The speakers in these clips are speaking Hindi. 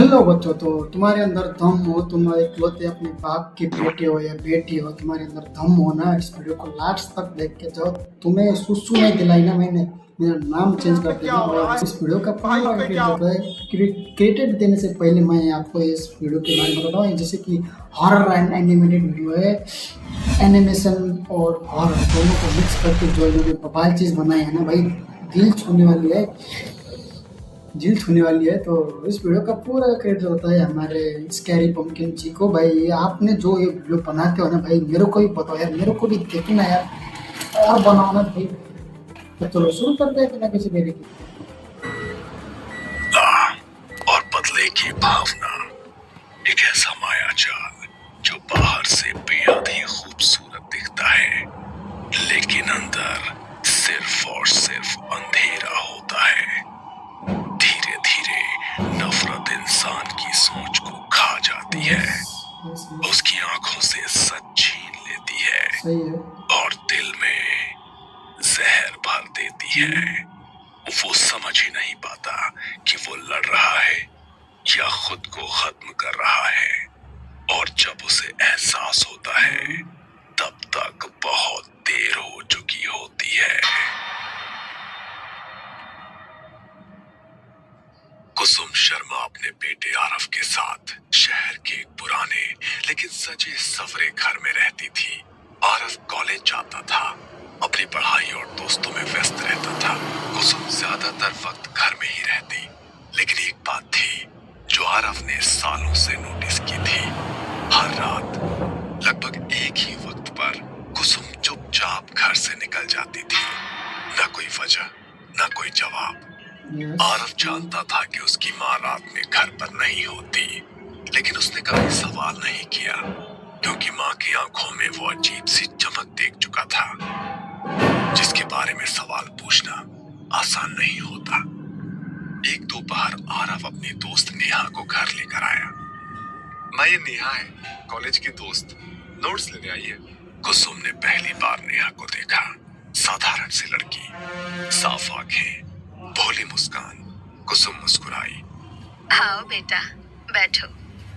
हेलो बच्चों, तो तुम्हारे अंदर दम हो, तुम इकलौते अपने बाप के बेटे हो या बेटी हो, तुम्हारे अंदर दम हो ना, इस वीडियो को लास्ट तक देख के जाओ। तुम्हें सुसु नहीं दिलाई ना मैंने, मेरा नाम चेंज कर देना। और इस वीडियो का पूरा क्रेडिट देने से पहले मैं आपको इस वीडियो के बारे में बताऊँ, जैसे कि हॉरर एंड एनिमेटेड वीडियो है। एनिमेशन और हॉरर दोनों को मिक्स करके जो इन्होंने बवाल चीज़ बनाई है ना भाई, दिल छूने वाली है, दिल छूने वाली है। तो इस वीडियो का पूरा क्रेडिट होता है हमारे स्कैरी पम्पकिन जी को। भाई आपने जो ये वीडियो बनाते हो ना भाई, मेरे को भी बताओ यार, मेरे को भी देखना यार, और बनाओ ना भाई। तो चलो शुरू करते हैं बिना किसी देरी के। और बदले की भावना, एक ऐसा माया जाल जो बाहर से बेहद ही खूबसूरत दिखता है, लेकिन अंदर सिर्फ और सिर्फ अंधेरा होता है। धीरे धीरे नफरत इंसान की सोच को खा जाती है, उसकी आंखों से सच छीन लेती है, सही है। और दिल में जहर भर देती है। वो समझ ही नहीं पाता कि वो लड़ रहा है या खुद को खत्म कर रहा है, और जब उसे एहसास होता है तब तक बहुत देर हो चुकी होती है। कुसुम शर्मा अपने बेटे आरव के साथ शहर के एक पुराने लेकिन सजे सवरे घर में रहती थी। आरव कॉलेज जाता था, अपनी पढ़ाई और दोस्तों में व्यस्त रहता था। कुसुम ज्यादातर वक्त घर में ही रहती, लेकिन एक बात थी जो आरव ने सालों से नोटिस की थी। हर रात लगभग एक ही वक्त पर कुसुम चुपचाप घर से निकल जाती थी। न कोई वजह, न कोई जवाब। आरव जानता था कि उसकी माँ रात में घर पर नहीं होती, लेकिन उसने कभी सवाल नहीं किया, क्योंकि माँ की आंखों में वो अजीब सी चमक देख चुका था, जिसके बारे में सवाल पूछना आसान नहीं होता। एक दोपहर आरव अपनी दोस्त नेहा को घर लेकर आया। माँ, ये नेहा है, कॉलेज की दोस्त, नोट्स लेने आई है। कुसुम ने पहली बार नेहा को देखा। साधारण सी लड़की, साफ आंखें, भोली मुस्कान। कुसुम मुस्कुराई। आओ बेटा, बैठो।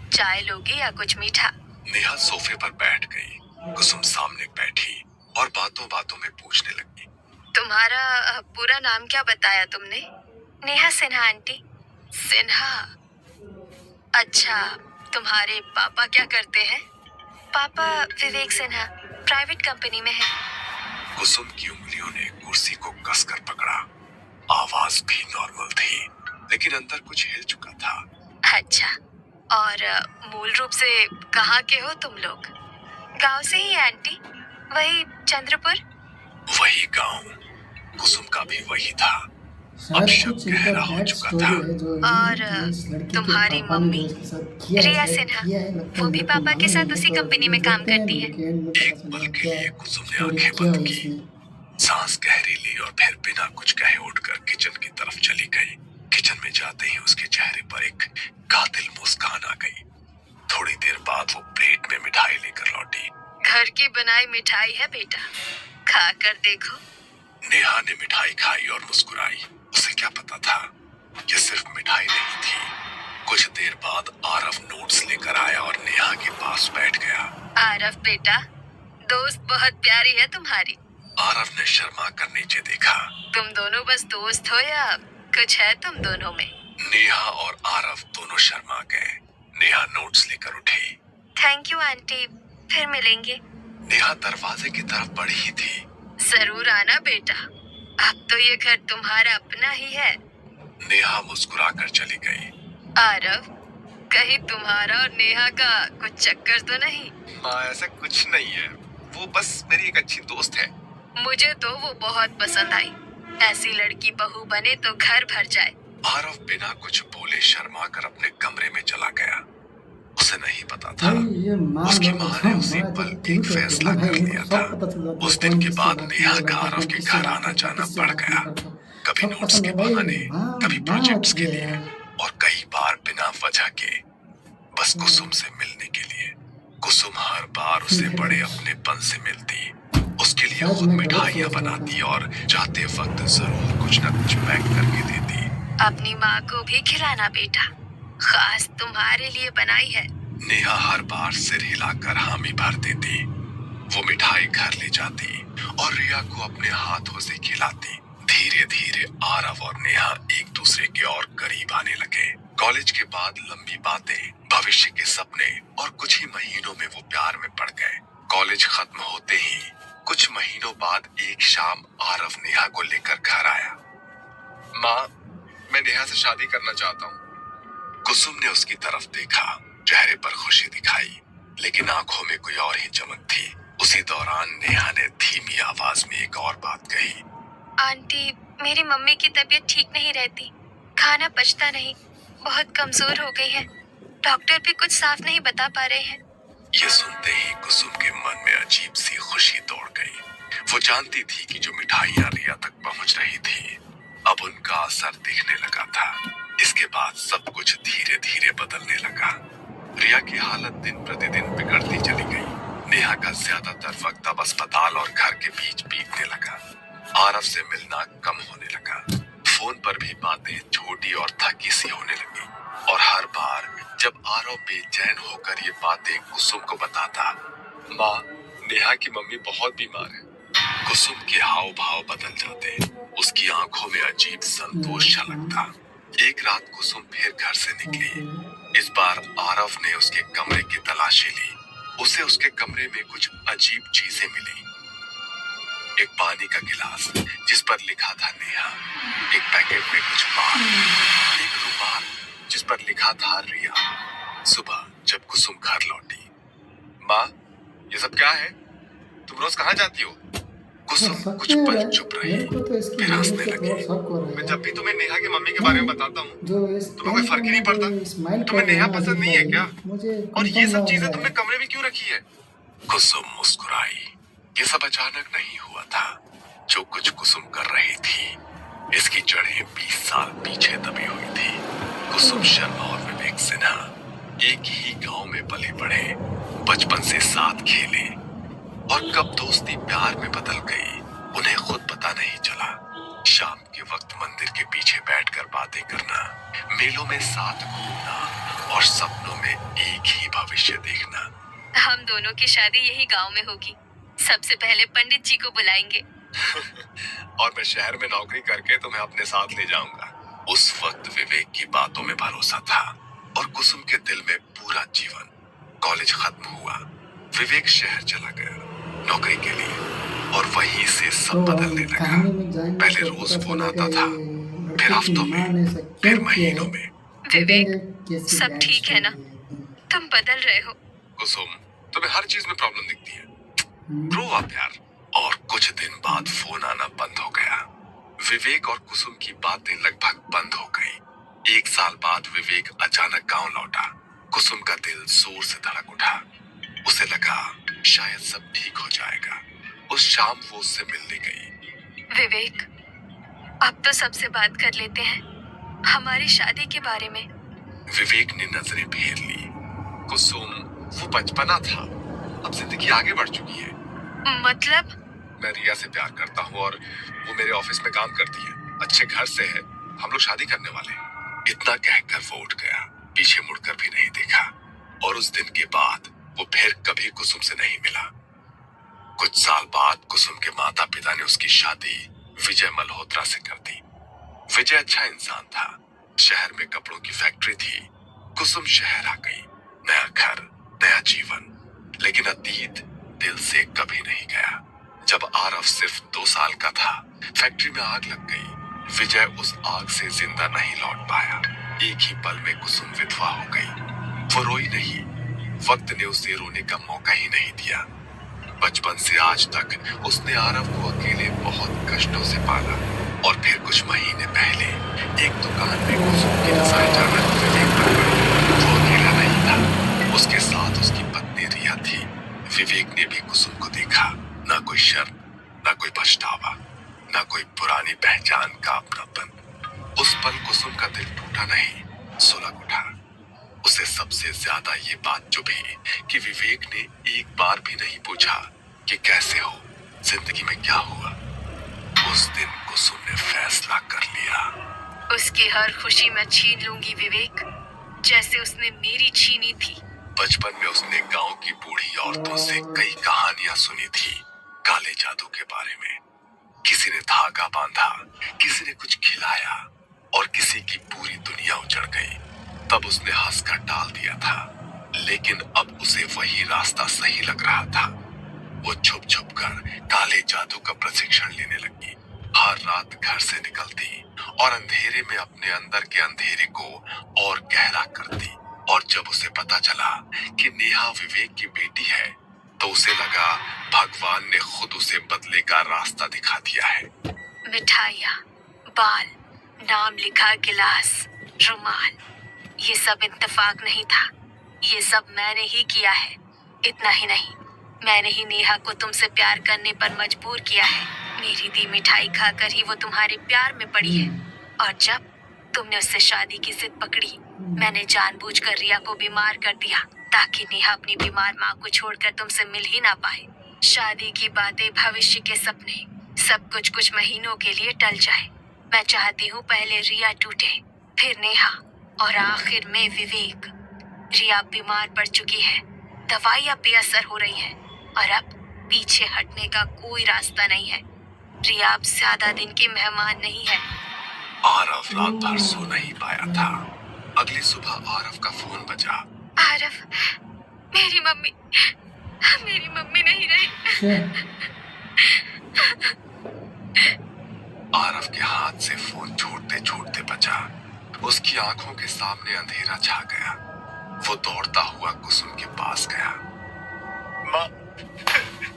चाय लोगे या कुछ मीठा? नेहा सोफे पर बैठ गई। कुसुम सामने बैठी और बातों बातों में पूछने लगी। तुम्हारा पूरा नाम क्या बताया तुमने? नेहा सिन्हा आंटी। सिन्हा? अच्छा, तुम्हारे पापा क्या करते हैं? पापा विवेक सिन्हा प्राइवेट कंपनी में है। कुसुम की उंगलियों ने कुर्सी को कसकर पकड़ा। आवाज भी नॉर्मल थी, लेकिन अंदर कुछ हिल चुका था। अच्छा, और मूल रूप से कहाँ के हो तुम लोग? गांव से ही आंटी, वही चंद्रपुर? वही गांव, कुसुम का भी वही था। अब शक गहरा हो चुका था। और तुम्हारी मम्मी रिया सिन्हा, वो भी पापा के साथ उसी कंपनी में काम करती है। एक पल के लिए कुसुम ने आंखें बंद की, सांस गहरी ली और फिर बिना कुछ कहे उठकर किचन की तरफ चली गई। किचन में जाते ही उसके चेहरे पर एक कातिल मुस्कान आ गई। थोड़ी देर बाद वो प्लेट में मिठाई लेकर लौटी। घर की बनाई मिठाई है बेटा, खा कर देखो। नेहा ने मिठाई खाई और मुस्कुराई। उसे क्या पता था, ये सिर्फ मिठाई नहीं थी। कुछ देर बाद आरव नोट्स लेकर आया और नेहा के पास बैठ गया। आरव बेटा, दोस्त बहुत प्यारी है तुम्हारी। आरव ने शर्मा कर नीचे देखा। तुम दोनों बस दोस्त हो या कुछ है तुम दोनों में? नेहा और आरव दोनों शर्मा गए। नेहा नोट्स लेकर उठी। थैंक यू आंटी, फिर मिलेंगे। नेहा दरवाजे की तरफ बढ़ी थी। जरूर आना बेटा, अब तो ये घर तुम्हारा अपना ही है। नेहा मुस्कुराकर चली गई। आरव, कहीं तुम्हारा और नेहा का कुछ चक्कर तो नहीं? माँ, ऐसा कुछ नहीं है, वो बस मेरी एक अच्छी दोस्त है। मुझे तो वो बहुत पसंद आई। ऐसी लड़की बहू बने तो घर भर जाए। आरव बिना कुछ बोले शर्मा कर अपने कमरे में चला गया। उसे नहीं पता था, उसकी माँ ने उसी पल एक फैसला कर लिया था। उस दिन के बाद नेहा का आरव के घर आना जाना बढ़ गया। कभी नोट्स के बहाने, कभी प्रोजेक्ट्स के लिए, और कई बार बिना वजह के बस कुसुम से मिलने के लिए। कुसुम हर बार उसे बड़े अपनेपन से मिलती, उसके लिए खुद मिठाइयाँ बनाती और जाते वक्त जरूर कुछ न कुछ पैक करके देती। अपनी माँ को भी खिलाना बेटा। खास तुम्हारे लिए बनाई है। नेहा हर बार सिर हिलाकर हामी भर देती। वो मिठाई घर ले जाती और रिया को अपने हाथों से खिलाती। धीरे धीरे आरव और नेहा एक दूसरे के और करीब आने लगे। कॉलेज के बाद लंबी बातें, भविष्य के सपने और कुछ ही महीनों में वो प्यार में पड़ गए। कॉलेज खत्म होते ही कुछ महीनों बाद एक शाम आरव नेहा को लेकर घर आया। माँ, मैं नेहा से शादी करना चाहता हूँ। कुसुम ने उसकी तरफ देखा, चेहरे पर खुशी दिखाई, लेकिन आंखों में कोई और ही चमक थी। उसी दौरान नेहा ने धीमी आवाज में एक और बात कही। आंटी, मेरी मम्मी की तबीयत ठीक नहीं रहती, खाना पचता नहीं, बहुत कमजोर हो गई है। डॉक्टर भी कुछ साफ नहीं बता पा रहे हैं। ये सुनते ही कुसुम के मन में अजीब सी खुशी दौड़ गई। वो जानती थी कि जो मिठाइयां रिया तक पहुंच रही थी, अब उनका असर दिखने लगा था। इसके बाद सब कुछ धीरे धीरे बदलने लगा। रिया की हालत दिन प्रतिदिन बिगड़ती चली गई। नेहा का ज्यादातर वक्त अब अस्पताल और घर के बीच बीतने लगा। आरव से मिलना कम होने लगा। फोन पर भी बातें छोटी और थकी सी होने लगी। और हर बार जब आरव बेचैन होकर ये बातें कुसुम को बताता, माँ, नेहा की मम्मी बहुत बीमार है। कुसुम के हाव भाव बदल जाते। उसकी आंखों में अजीब संतोष झलकता। एक रात कुसुम फिर घर से निकली। इस बार आरव ने उसके कमरे की तलाशी ली। उसे उसके कमरे में कुछ अजीब चीजें मिली। एक पानी का गिलास जिस पर लिखा था नेहा, एक पैकेट में कुछ बाल, एक रुमाल जिस पर लिखा था रिया। सुबह जब कुसुम घर लौटी, माँ, ये सब क्या है? तुम रोज कहाँ जाती हो? कुसुम कुछ पल चुप रही, फिर हंसने लगी। मैं जब भी तुम्हें नेहा की मम्मी के बारे में बताता हूँ, तुम्हें कोई फर्क ही नहीं पड़ता। तुम्हें नेहा पसंद नहीं है क्या? और ये सब चीजें तुमने कमरे में क्यों रखी है? कुसुम मुस्कुराई। ये सब अचानक नहीं हुआ था। जो कुछ कुसुम कर रही थी, इसकी जड़ें 20 साल पीछे दबी हुई थी। कुसुम शर्मा और विवेक सिन्हा एक ही गांव में पले बढ़े, बचपन से साथ खेले, और कब दोस्ती प्यार में बदल गई उन्हें खुद पता नहीं चला। शाम के वक्त मंदिर के पीछे बैठकर बातें करना, मेलों में साथ घूमना और सपनों में एक ही भविष्य देखना। हम दोनों की शादी यही गांव में होगी। सबसे पहले पंडित जी को बुलाएंगे। और मैं शहर में नौकरी करके तुम्हें अपने साथ ले जाऊंगा। उस वक्त विवेक की बातों में भरोसा था और कुसुम के दिल में पूरा जीवन। कॉलेज खत्म हुआ, विवेक शहर चला गया नौकरी के लिए, और वहीं से सब बदलने लगा। पहले रोज फोन आता था, फिर हफ्तों में, फिर महीनों में। विवेक, सब ठीक है ना? तुम बदल रहे हो। कुसुम, तुम्हें हर चीज में प्रॉब्लम दिखती है। ग्रो अप यार। और कुछ दिन बाद फोन आना बंद हो गया। विवेक और कुसुम की बातें लगभग बंद हो गई। 1 साल बाद विवेक अचानक गांव लौटा। कुसुम का दिल जोर से धड़क उठा। उसे लगा शायद सब ठीक हो जाएगा। उस शाम वो उससे मिलने गई। विवेक, अब तो सबसे बात कर लेते हैं, हमारी शादी के बारे में। विवेक ने नजरें फेर ली। कुसुम, वो बचपना था, अब जिंदगी आगे बढ़ चुकी है। मतलब? मैं रिया से प्यार करता हूँ और वो मेरे ऑफिस में काम करती है, अच्छे घर से है, हम लोग शादी करने वाले हैं। इतना कहकर वो उठ गया, पीछे मुड़कर भी नहीं देखा। और उस दिन के बाद वो फिर कभी कुसुम से नहीं मिला। कुछ साल बाद कुसुम के माता पिता ने उसकी शादी विजय मल्होत्रा से कर दी। विजय अच्छा इंसान था, शहर में कपड़ों की फैक्ट्री थी। कुसुम शहर आ गई, नया घर, नया जीवन, लेकिन अतीत दिल से कभी नहीं गया। जब आरव सिर्फ 2 साल का था, फैक्ट्री में आग लग गई। विजय उस आग से जिंदा नहीं लौट पाया। एक ही पल में कुसुम विधवा हो गई। वो रोई नहीं, वक्त ने उसे रोने का मौका ही नहीं दिया। बचपन से आज तक उसने आरव को अकेले बहुत कष्टों से पाला। और फिर कुछ महीने पहले एक दुकान में कुसुम की नजर अचानक विवेक पर पड़ी। वो अकेला नहीं था, उसके साथ उसकी पत्नी रिया थी। विवेक ने भी कुसुम को देखा, ना कोई शर्म, ना कोई पछतावा, ना कोई पुरानी पहचान का अपनापन। उस पल कुसुम का दिल टूटा नहीं, सुलग उठा। उसे सबसे ज्यादा ये बात चुभी कि विवेक ने एक बार भी नहीं पूछा कि कैसे हो, जिंदगी में क्या हुआ। उस दिन कुसुम ने फैसला कर लिया, उसकी हर खुशी मैं छीन लूंगी विवेक। जैसे उसने मेरी छीनी थी। बचपन में उसने गांव की बूढ़ी औरतों से कई कहानियां सुनी थी काले जादू के बारे में। किसी ने धागा बांधा, किसी ने कुछ खिलाया और किसी की पूरी दुनिया उजड़ गई। तब उसने हंसकर टाल दिया था, लेकिन अब उसे वही रास्ता सही लग रहा था। वो छुप छुप कर काले जादू का प्रशिक्षण लेने लगी। हर रात घर से निकलती और अंधेरे में अपने अंदर के अंधेरे को और गहरा करती। और जब उसे पता चला कि नेहा विवेक की बेटी है, तो उसे लगा भगवान ने खुद उसे बदले का रास्ता दिखा दिया है। मिठाइयाँ, बाल, नाम लिखा गिलास, रुमाल, ये सब इत्तेफाक नहीं था। ये सब मैंने ही किया है। इतना ही नहीं, मैंने ही नेहा को तुमसे प्यार करने पर मजबूर किया है। मेरी दी मिठाई खाकर ही वो तुम्हारे प्यार में पड़ी है। और जब तुमने उससे शादी की जिद पकड़ी, मैंने जानबूझकर रिया को बीमार कर दिया ताकि नेहा अपनी बीमार माँ को छोड़कर तुमसे मिल ही ना पाए। शादी की बातें, भविष्य के सपने, सब कुछ कुछ महीनों के लिए टल जाए। मैं चाहती हूँ पहले रिया टूटे, फिर नेहा और आखिर में विवेक। रिया बीमार पड़ चुकी है, दवाइयाँ बेअसर हो रही हैं और अब पीछे हटने का कोई रास्ता नहीं है। रिया अब ज्यादा दिन की मेहमान नहीं है। आरव रात भर सो नहीं पाया था। अगली सुबह आरव का फोन बजा। आरव, मेरी मम्मी नहीं रही। आरव के हाथ से फोन छूटते छूटते बचा। उसकी आंखों के सामने अंधेरा छा गया। वो दौड़ता हुआ कुसुम के पास गया। माँ,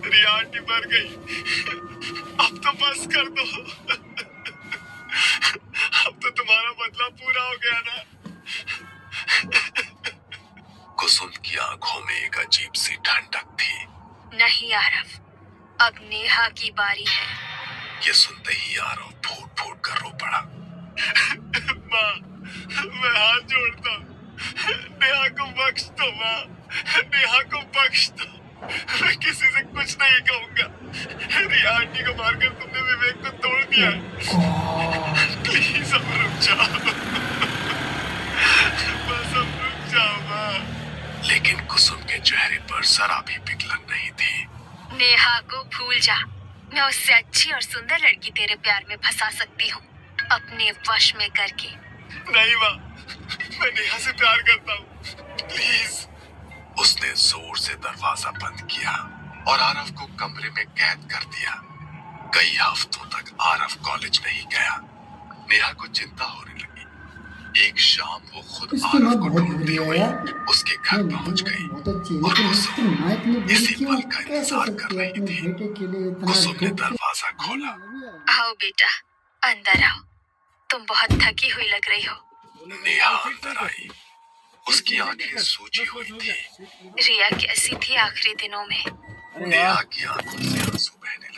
रिया आंटी मर गई। अब तो बस कर दो। अब तो तुम्हारा बदला पूरा हो गया ना। कुसुम की आंखों में एक अजीब सी ठंडक थी। नहीं आरव, अब नेहा की बारी है। ये सुनते ही आरव फूट फूट कर रो पड़ा। माँ, मैं हाथ जोड़ता हूँ, नेहा को बख्श दो माँ, नेहा को बख्श दो। मैं किसी से कुछ नहीं कहूँगा। रिया आंटी को मारकर तुमने विवेक को तोड़ दिया है। प्लीज अब रुक जाओ। बस अब रुक जाओ माँ। लेकिन कुसुम के चेहरे पर जरा भी पिघलन नहीं थी। नेहा को भूल जा। मैं उससे अच्छी और सुंदर लड़की तेरे प्यार में फंसा सकती हूँ, अपने वश में करके। नहीं माँ, मैं नेहा से प्यार करता हूँ, प्लीज। उसने जोर से दरवाजा बंद किया और आरव को कमरे में कैद कर दिया। कई हफ्तों तक आरव कॉलेज नहीं गया। नेहा को चिंता होने लगी। एक शाम वो खुद आरव को ढूंढती हुई उसके घर पहुंच गई और कुसुम इसी पल का इंतजार कर रही थी। कुसुम ने दरवाजा खोला। आओ बेटा, अंदर आओ। तुम बहुत थकी हुई लग रही हो। नेहा अंदर आई। उसकी आंखें सूजी हुई थी। रिया कैसी थी आखिरी दिनों में? नेहा की आंखों से आंसू बहने